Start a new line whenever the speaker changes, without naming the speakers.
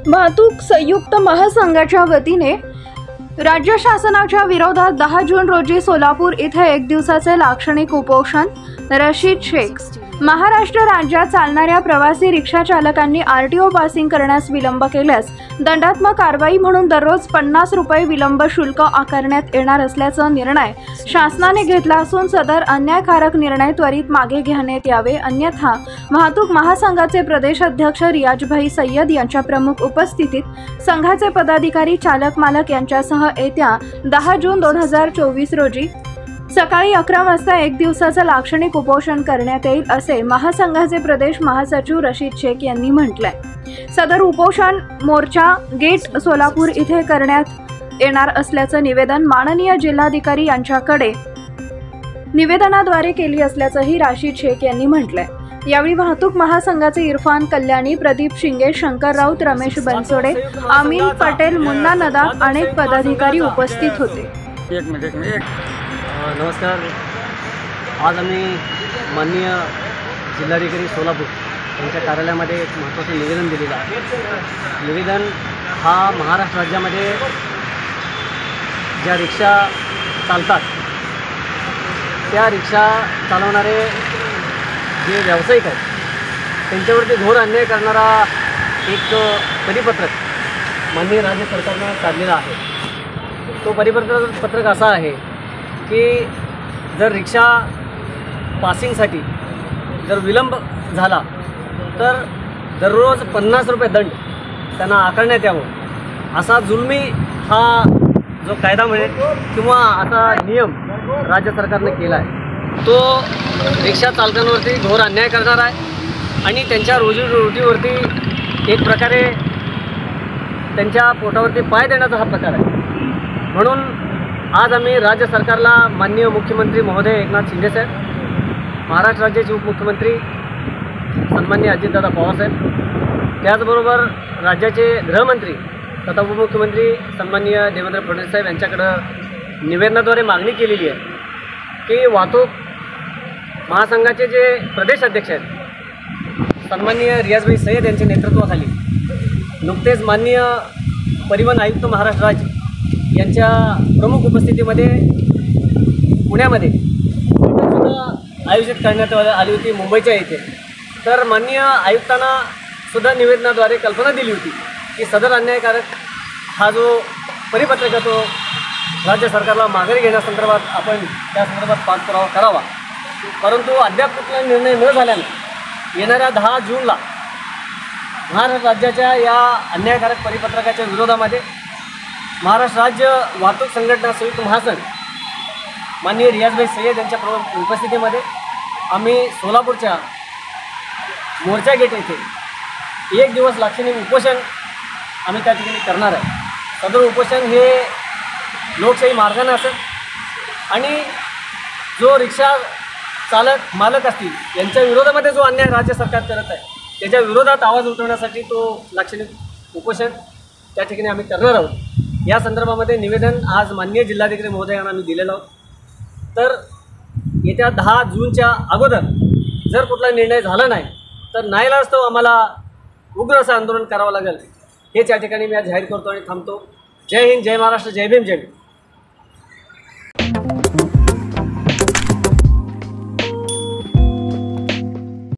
वाहतूक संयुक्त महासंघाच्या वतीने राज्य शासनाच्या विरोधात 10 जून रोजी सोलापूर येथे एक दिवसाचे लाक्षणिक उपोषण। रशीद शेख। महाराष्ट्र राज्यात चालणाऱ्या प्रवासी रिक्षा चालकांनी आरटीओ पासिंग करण्यास विलंब केल्यास दंडात्मक कारवाई म्हणून दररोज 50 रुपये विलंब शुल्क आकारण्यात येणार असल्याचा निर्णय शासनाने घेतला असून सदर अन्यायकारक निर्णय त्वरित मागे घेण्यात यावे, अन्यथा वाहतूक महासंघाचे प्रदेश अध्यक्ष रियाजभाई सय्यद यांच्या प्रमुख उपस्थितीत संघाचे पदाधिकारी, चालक मालक यांच्यासह येत्या 10 जून 2024 रोजी सकाळी 11 वाजता एक दिवसाचे लाक्षणिक उपोषण करण्यात येईल असे महासंघाचे प्रदेश महासचिव रशीद शेख यांनी म्हटलंय। सदर उपोषण मोर्चा गेट सोलापूर इथे करण्यात येणार असल्याचं निवेदन माननीय जिल्हाधिकारी यांच्याकडे निवेदनाद्वारे केली असल्याचंही रशीद शेख यांनी म्हटलंय। यावेळी वाहतूक महासंघाचे इरफान कल्याणी, प्रदीप शिंगे, शंकर राऊत, रमेश बनसोडे, अमीन पटेल, मुन्ना नदा अनेक पदाधिकारी उपस्थित होते।
नमस्कार। आज आम्ही माननीय जिल्हाधिकारी सोलापूर यांच्या कार्यालयामध्ये एक महत्त्वाचं निवेदन दिलेलं आहे। निवेदन हा महाराष्ट्र राज्यामध्ये ज्या रिक्षा चालतात त्या रिक्षा चालवणारे जे व्यावसायिक आहेत त्यांच्यावरती घोर अन्याय करणारा एक परिपत्रक माननीय राज्य सरकारनं काढलेला आहे। तो परिपत्रक असा आहे की जर रिक्षा पासिंगसाठी जर विलंब झाला तर दररोज 50 रुपये दंड त्यांना आकारण्यात यावं, असा जुलमी हा जो कायदा मिळेल किंवा असा नियम राज्य सरकारने केला आहे तो रिक्षा चालकांवरती घोर अन्याय करणार आहे आणि त्यांच्या रोजीरोटीवरती एक प्रकारे त्यांच्या पोटावरती पाय देण्याचा हा प्रकार आहे। म्हणून आज आम्ही राज्य सरकारला माननीय मुख्यमंत्री महोदय एकनाथ शिंदे साहेब, महाराष्ट्र राज्याचे उपमुख्यमंत्री सन्माननीय अजितदादा पवार साहेब, त्याचबरोबर राज्याचे गृहमंत्री तथा उपमुख्यमंत्री सन्माननीय देवेंद्र फडणवीस साहेब यांच्याकडं निवेदनाद्वारे मागणी केलेली आहे की वाहतूक महासंघाचे जे प्रदेश अध्यक्ष आहेत सन्माननीय रियाजभाई सय्यद यांच्या नेतृत्वाखाली नुकतेच माननीय परिवहन आयुक्त महाराष्ट्र राज्य यांच्या प्रमुख उपस्थितीमध्ये पुण्यामध्ये सुद्धा आयोजित करण्यात आली होती मुंबईच्या येथे। तर माननीय आयुक्तांना सुद्धा निवेदनाद्वारे कल्पना दिली होती की सदर अन्यायकारक हा जो परिपत्रक आहे तो राज्य सरकारला माघारी घेण्यासंदर्भात आपण त्या संदर्भात पाठपुरावा करावा, परंतु अद्याप कुठला निर्णय न झाल्याने येणाऱ्या 10 जूनला महाराष्ट्र राज्याच्या या अन्यायकारक परिपत्रकाच्या विरोधामध्ये महाराष्ट्र राज्य वाहतूक संघटना संयुक्त महासंघ माननीय रियाजभाई सय्यद यांच्या उपस्थितीमध्ये आम्ही सोलापूरच्या मोर्चा गेट येथे एक दिवस लाक्षणिक उपोषण आम्ही त्या ठिकाणी करणार आहे। सदर उपोषण हे लोकशाही मार्गाने असेल आणि जो रिक्षा चालक मालक असतील यांच्या विरोधामध्ये जो अन्याय राज्य सरकार करत आहे त्याच्या विरोधात आवाज उठवण्यासाठी तो लाक्षणिक उपोषण त्या ठिकाणी आम्ही करणार आहोत। या संदर्भामध्ये निवेदन आज माननीय जिल्हाधिकारी महोदयांना आम्ही दिलेलं आहोत। तर येत्या 10 जूनच्या अगोदर जर कुठला निर्णय झाला नाही तर नाईलाजास्तव आम्हाला उग्र असं आंदोलन करावं लागेल, हेच या ठिकाणी मी आज जाहीर करतो आणि थांबतो। जय हिंद, जय महाराष्ट्र, जय भीम, जय भीम।